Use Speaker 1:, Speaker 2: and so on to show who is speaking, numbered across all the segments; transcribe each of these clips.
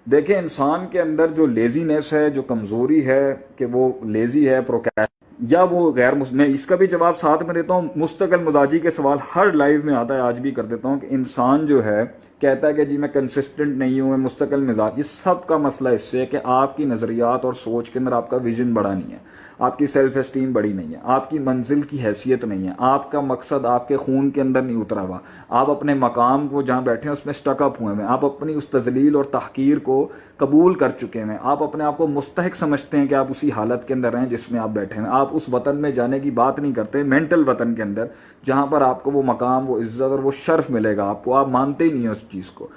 Speaker 1: دیکھیں انسان کے اندر جو لیزینس ہے، جو کمزوری ہے کہ وہ لیزی ہے، یا وہ میں اس کا بھی جواب ساتھ میں دیتا ہوں. مستقل مزاجی کے سوال ہر لائیو میں آتا ہے، آج بھی کر دیتا ہوں، کہ انسان جو ہے کہتا ہے کہ جی میں کنسسٹنٹ نہیں ہوں، میں مستقل مزاج. یہ سب کا مسئلہ اس سے ہے کہ آپ کی نظریات اور سوچ کے اندر آپ کا ویژن بڑا نہیں ہے، آپ کی سیلف اسٹیم بڑی نہیں ہے، آپ کی منزل کی حیثیت نہیں ہے، آپ کا مقصد آپ کے خون کے اندر نہیں اترا ہوا، آپ اپنے مقام کو جہاں بیٹھے ہیں اس میں سٹک اپ ہوئے ہیں، آپ اپنی اس تذلیل اور تحقیر کو قبول کر چکے ہیں، آپ اپنے آپ کو مستحق سمجھتے ہیں کہ آپ اسی حالت کے اندر رہیں جس میں آپ بیٹھے ہیں. آپ اس وطن میں جانے کی بات نہیں کرتے، مینٹل وطن کے اندر، جہاں پر آپ کو وہ مقام، وہ عزت اور وہ شرف ملے گا آپ کو. آپ مانتے ہی نہیں ہیں اس چیز کو.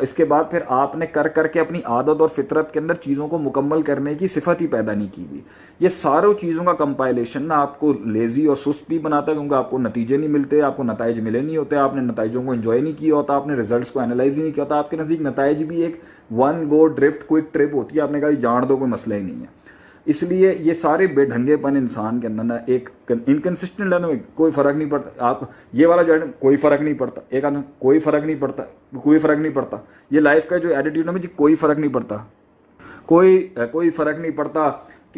Speaker 1: اس کے بعد پھر آپ نے کر کر کے اپنی عادت اور فطرت کے اندر چیزوں کو مکمل کرنے کی صفت ہی پیدا نہیں کی ہوئی. یہ ساروں چیزوں کا کمپائلیشن نا آپ کو لیزی اور سست بھی بناتا ہے، کیونکہ آپ کو نتیجے نہیں ملتے، آپ کو نتائج ملے نہیں ہوتے، آپ نے نتائجوں کو انجوائے نہیں کیا ہوتا، آپ نے ریزلٹس کو اینالائز نہیں کیا ہوتا. آپ کے نزدیک نتائج بھی ایک one go drift quick trip ہوتی ہے، آپ نے کہا جان دو، کوئی مسئلہ ہی نہیں ہے. اس لیے یہ سارے بے ڈھنگے پن انسان کے اندر نا ایک انکنسسٹنٹ ہے، کوئی فرق نہیں پڑتا. آپ یہ والا جو ہے کوئی فرق نہیں پڑتا، ایک آدمی کوئی فرق نہیں پڑتا، کوئی فرق نہیں پڑتا. یہ لائف کا جو ایٹیٹیوڈ ہے جی کوئی فرق نہیں پڑتا، کوئی فرق نہیں پڑتا.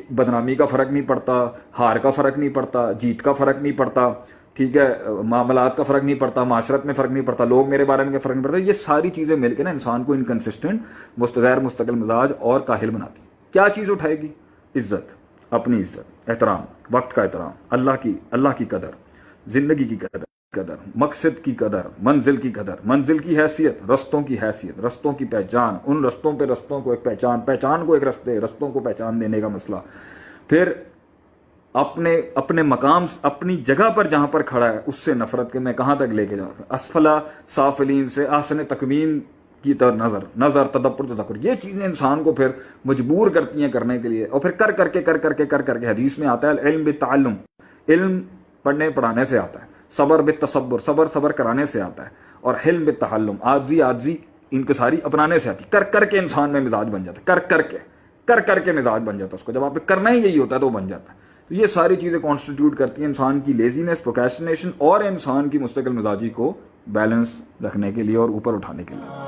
Speaker 1: بدنامی کا فرق نہیں پڑتا، ہار کا فرق نہیں پڑتا، جیت کا فرق نہیں پڑتا، ٹھیک ہے، معاملات کا فرق نہیں پڑتا، معاشرت میں فرق نہیں پڑتا، لوگ میرے بارے میں فرق نہیں پڑتا. یہ ساری چیزیں مل کے نا انسان کو انکنسسٹنٹ، غیر مستقل مزاج اور کاہل بناتی. کیا چیز اٹھائے گی؟ عزت، اپنی عزت، احترام، وقت کا احترام، اللہ کی قدر، زندگی کی قدر، مقصد کی قدر، منزل کی قدر، منزل کی حیثیت، رستوں کی حیثیت، رستوں کی پہچان، ان رستوں کو ایک پہچان کو ایک رستوں کو پہچان دینے کا مسئلہ. پھر اپنے مقام، اپنی جگہ پر جہاں پر کھڑا ہے اس سے نفرت، کہ میں کہاں تک لے کے جاؤں. اسفلا سافلین سے احسن تقویم کی طرف نظر تدبر تذکر. یہ چیزیں انسان کو پھر مجبور کرتی ہیں کرنے کے لیے، اور پھر کر کر کے حدیث میں آتا ہے العلم بالتعلم، علم پڑھنے پڑھانے سے آتا ہے، صبر بالتصبر، صبر کرانے سے آتا ہے، اور حلم بالتحلم، عاجزی انکساری اپنانے سے آتی. کر کے انسان میں مزاج بن جاتا ہے، کر کے مزاج بن جاتا ہے اس کو. جب آپ نے کرنا ہی یہی ہوتا ہے تو وہ بن جاتا ہے. تو یہ ساری چیزیں کانسٹیٹیوٹ کرتی ہیں انسان کی لیزینس، پروکریسٹینیشن، اور انسان کی مستقل مزاجی کو بیلنس رکھنے کے لیے اور اوپر اٹھانے کے لیے.